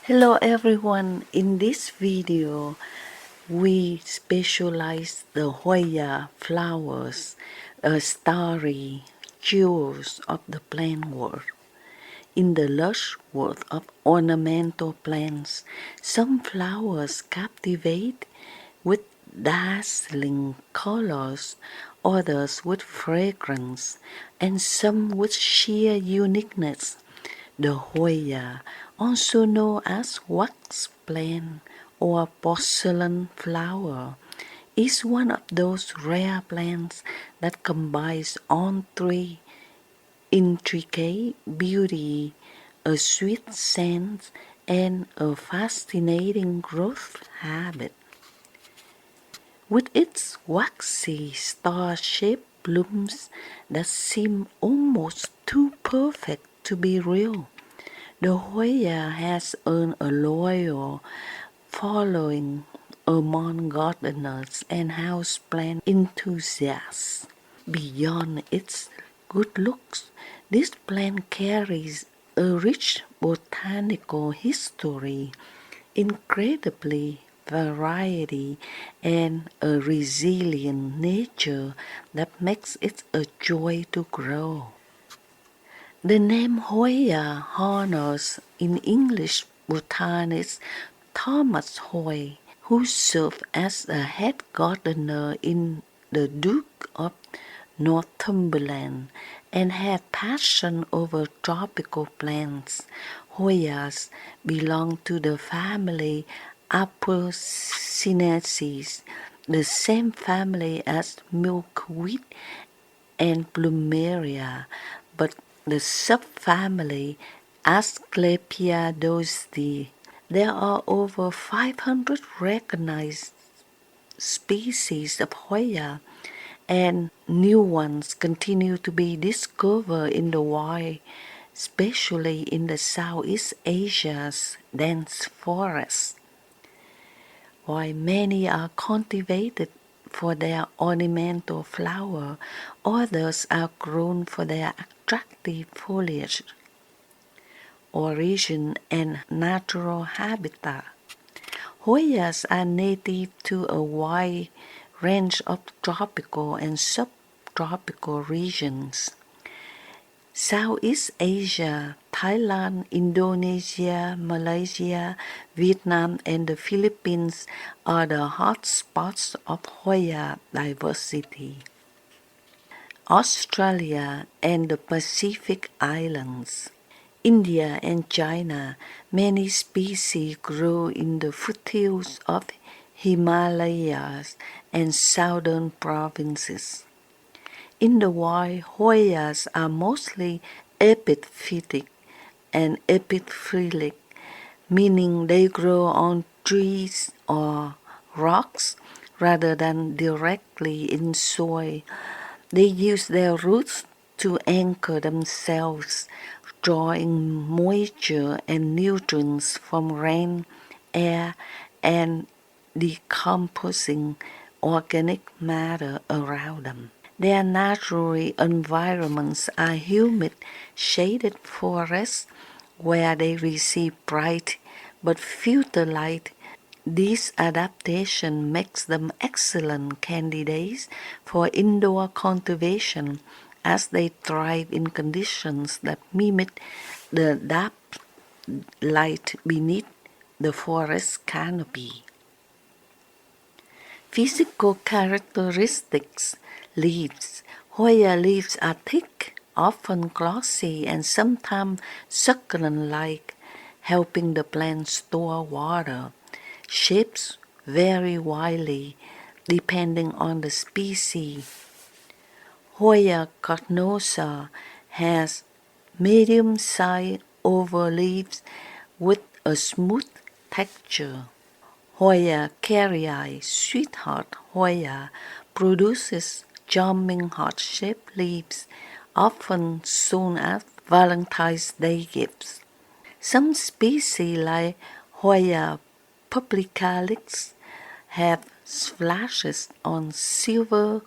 Hello everyone, in this video we specialize the Hoya flowers, a starry jewels of the plant world. In the lush world of ornamental plants, some flowers captivate with dazzling colors, others with fragrance, and some with sheer uniqueness. The Hoya, also known as wax plant or porcelain flower, is one of those rare plants that combines all three: intricate beauty, a sweet scent, and a fascinating growth habit. With its waxy star-shaped blooms that seem almost too perfect to be real, the Hoya has earned a loyal following among gardeners and houseplant enthusiasts. Beyond its good looks, this plant carries a rich botanical history, incredibly variety, and a resilient nature that makes it a joy to grow. The name Hoya honors in English botanist Thomas Hoya, who served as a head gardener in the Duke of Northumberland and had passion over tropical plants. Hoyas belong to the family Apocynaceae, the same family as milkweed and plumeria, but the subfamily Asclepiadoideae. There are over 500 recognized species of Hoya, and new ones continue to be discovered in the wild, especially in the Southeast Asia's dense forests. While many are cultivated for their ornamental flower, others are grown for their attractive foliage, origin, and natural habitat. Hoyas are native to a wide range of tropical and subtropical regions. Southeast Asia, Thailand, Indonesia, Malaysia, Vietnam, and the Philippines are the hotspots of Hoya diversity. Australia and the Pacific Islands, India and China, many species grow in the foothills of Himalayas and southern provinces. In the wild, Hoyas are mostly epiphytic and epiphytic, meaning they grow on trees or rocks rather than directly in soil. They use their roots to anchor themselves, drawing moisture and nutrients from rain, air, and decomposing organic matter around them. Their natural environments are humid, shaded forests where they receive bright but filtered light. This adaptation makes them excellent candidates for indoor cultivation, as they thrive in conditions that mimic the dark light beneath the forest canopy. Physical characteristics: leaves. Hoya leaves are thick, often glossy, and sometimes succulent-like, helping the plant store water. Shapes vary widely depending on the species. Hoya carnosa has medium-sized oval leaves with a smooth texture. Hoya caryi, sweetheart Hoya, produces charming heart-shaped leaves, often sold as Valentine's Day gifts. Some species like Hoya publicalis have splashes of silver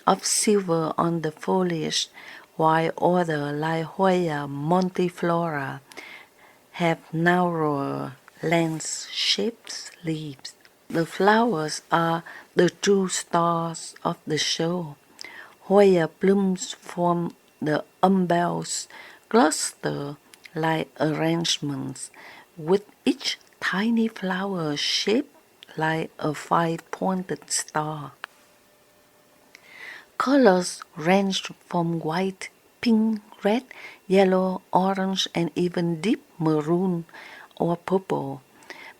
on the foliage, while others like Hoya montiflora have narrower lens-shaped leaves. The flowers are the true stars of the show. Hoya blooms form the umbels cluster-like arrangements, with each tiny flower shaped like a five-pointed star. Colors range from white, pink, red, yellow, orange, and even deep maroon or purple.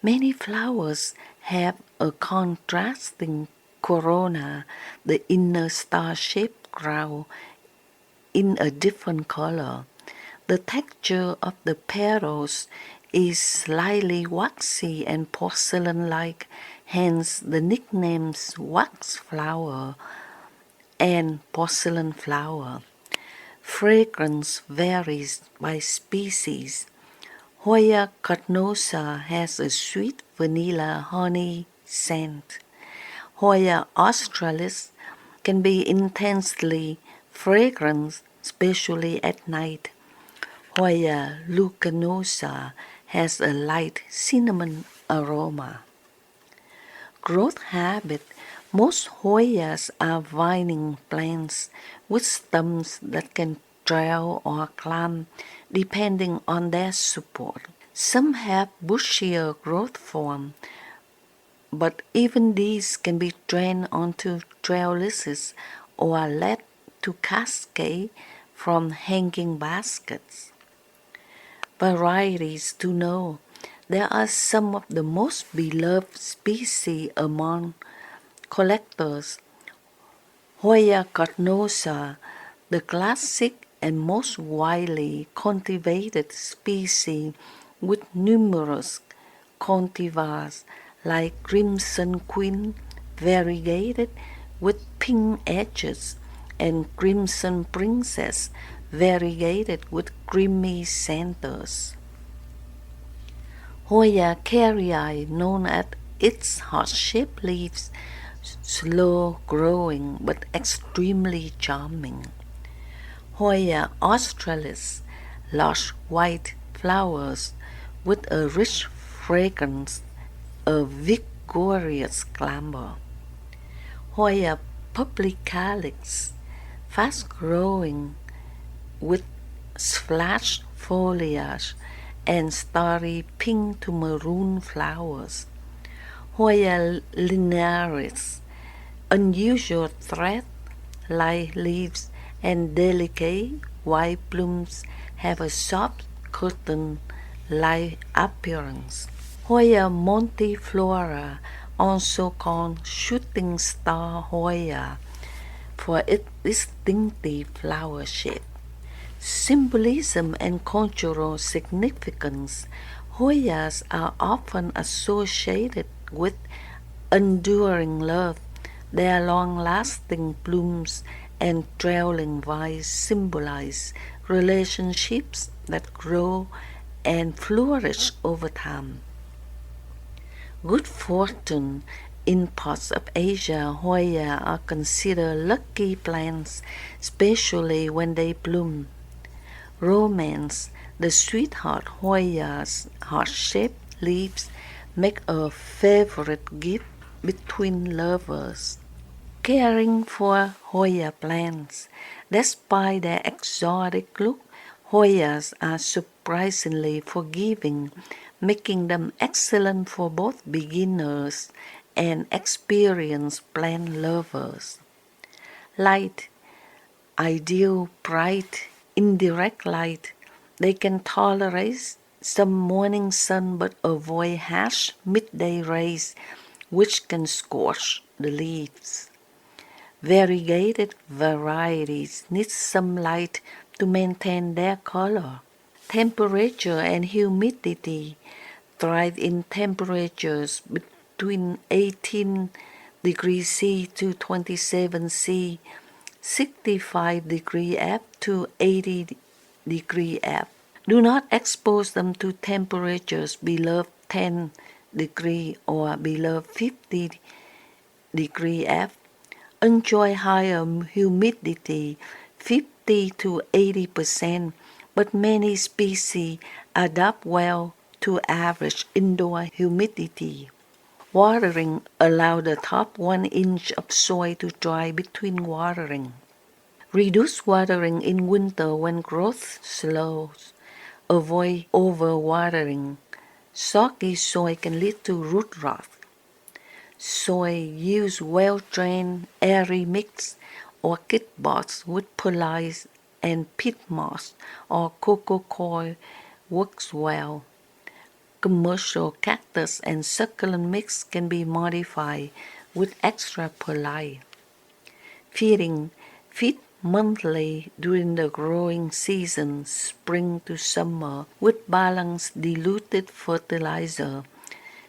Many flowers have a contrasting corona, the inner star-shaped crown, in a different color. The texture of the petals is slightly waxy and porcelain-like, hence the nicknames wax flower and porcelain flower. Fragrance varies by species. Hoya carnosa has a sweet vanilla honey scent. Hoya australis can be intensely fragrant, especially at night. Hoya lucanosa has a light cinnamon aroma. Growth habit. Most Hoyas are vining plants with stems that can trail or climb depending on their support. Some have bushier growth form, but even these can be trained onto trellises or led to cascade from hanging baskets. Varieties to know. There are some of the most beloved species among collectors. Hoya carnosa, the classic and most widely cultivated species with numerous cultivars like Crimson Queen, variegated with pink edges, and Crimson Princess, variegated with creamy centers. Hoya carrii, known as its heart-shaped leaves, slow growing but extremely charming. Hoya australis, lush white flowers with a rich fragrance, a vigorous clamor. Hoya publicalis, fast growing with splashed foliage and starry pink to maroon flowers. Hoya linearis, unusual thread-like leaves and delicate white blooms, have a soft curtain-like appearance. Hoya montiflora, also called shooting star Hoya, for its distinctive flower shape. Symbolism and cultural significance. Hoyas are often associated with enduring love. Their long-lasting blooms and trailing vines symbolize relationships that grow and flourish over time. Good fortune. In parts of Asia, Hoya are considered lucky plants, especially when they bloom. Romance. The sweetheart Hoya's heart-shaped leaves make a favorite gift between lovers. Caring for Hoya plants. Despite their exotic look, Hoyas are surprisingly forgiving, making them excellent for both beginners and experienced plant lovers. Light. Ideal, bright, indirect light. They can tolerate some morning sun but avoid harsh midday rays, which can scorch the leaves. Variegated varieties need some light to maintain their color. Temperature and humidity. Thrive in temperatures between 18 degrees C to 27 C, 65 degree F to 80 degree F. Do not expose them to temperatures below 10 degree or below 50 degree F. Enjoy higher humidity, 50 to 80%, but many species adapt well to average indoor humidity. Watering, allow the top 1 inch of soil to dry between watering. Reduce watering in winter when growth slows. Avoid overwatering. Soggy soil can lead to root rot. Soil use well-drained, airy mix or kit box with perlite and peat moss or cocoa coir works well. Commercial cactus and succulent mix can be modified with extra perlite. Feeding. Feed monthly during the growing season, spring to summer, with balanced diluted fertilizer.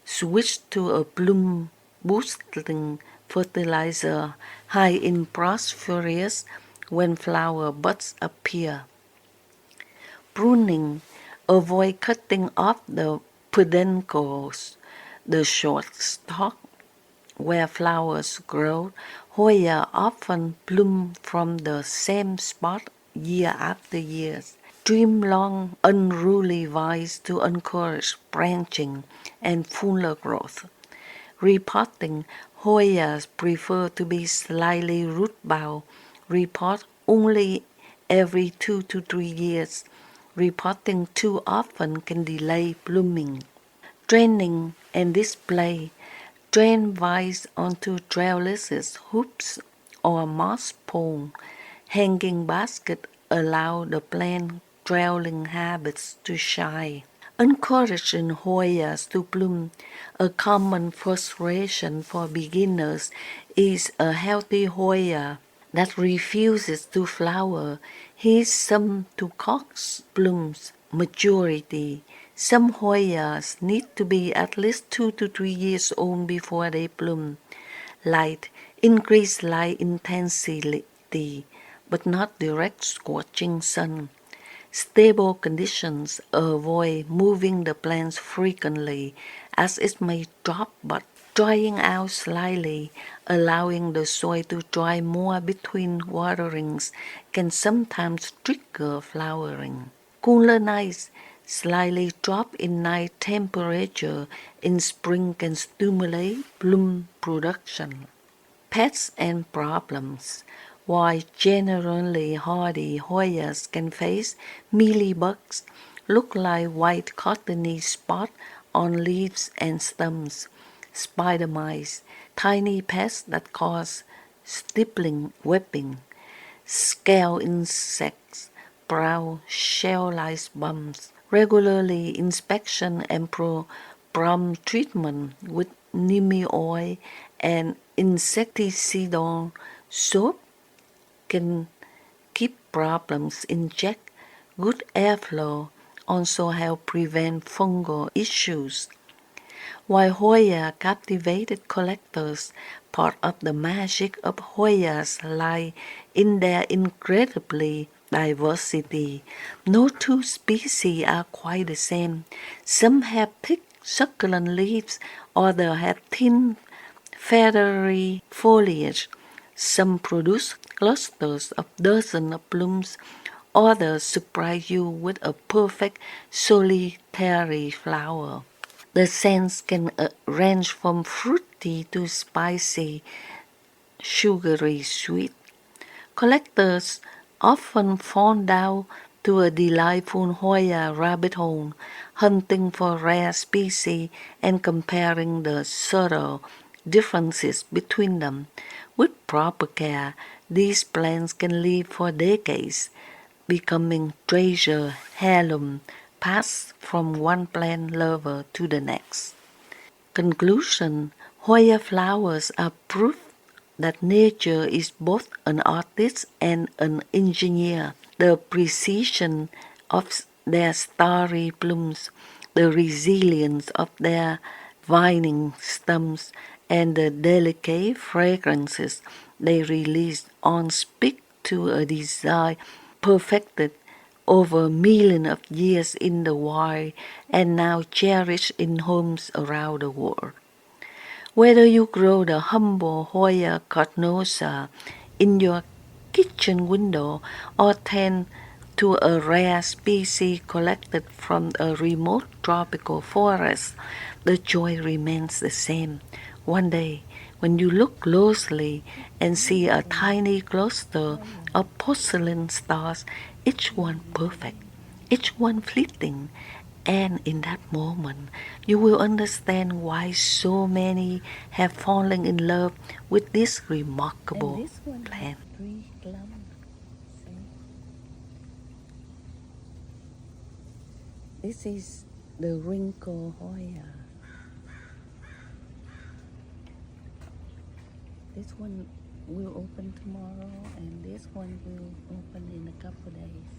Switch to a bloom boosting fertilizer high in phosphorus when flower buds appear. Pruning. Avoid cutting off the peduncles, the short stalk where flowers grow. Hoya often bloom from the same spot year after year. Trim long, unruly vines to encourage branching and fuller growth. Repotting. Hoyas prefer to be slightly root-bound. Repot only every 2 to 3 years. Repotting too often can delay blooming. Training and display. Train vines onto trellises, hoops, or moss pole. Hanging basket allow the plant trailing habits to shine. Encouraging Hoyas to bloom. A common frustration for beginners is a healthy Hoya that refuses to flower. His some to cox blooms maturity. Some Hoyas need to be at least 2 to 3 years old before they bloom. Light. Increase light intensity, but not direct scorching sun. Stable conditions. Avoid moving the plants frequently as it may drop bud. Drying out slightly, allowing the soil to dry more between waterings can sometimes trigger flowering. Cooler nights. Slightly drop in night temperature in spring can stimulate bloom production. Pests and problems. While generally hardy, Hoyas can face mealybugs, look like white cottony spots on leaves and stems, spider mites, tiny pests that cause stippling, webbing, scale insects, brown shell-like bumps. Regularly inspection and prompt treatment with neem oil and insecticidal soap can keep problems in check. Good airflow also help prevent fungal issues. While Hoya captivated collectors, part of the magic of Hoyas lie in their incredibly diversity. No two species are quite the same. Some have thick, succulent leaves, others have thin, feathery foliage. Some produce clusters of dozens of blooms. Others surprise you with a perfect solitary flower. The scents can range from fruity to spicy, sugary sweet. Collectors often fall down to a delightful Hoya rabbit hole, hunting for rare species and comparing the subtle differences between them. With proper care, these plants can live for decades, becoming treasure heirloom passed from one plant lover to the next. Conclusion. Hoya flowers are proof that nature is both an artist and an engineer. The precision of their starry plumes, the resilience of their vining stems, and the delicate fragrances they release on speak to a design perfected over millions of years in the wild and now cherished in homes around the world. Whether you grow the humble Hoya carnosa in your kitchen window or tend to a rare species collected from a remote tropical forest, the joy remains the same. One day, when you look closely and see a tiny cluster of porcelain stars, each one perfect, each one fleeting, and in that moment, you will understand why so many have fallen in love with this remarkable plant. Three clumps. This is the wrinkle Hoya. This one will open tomorrow, and this one will open in a couple days.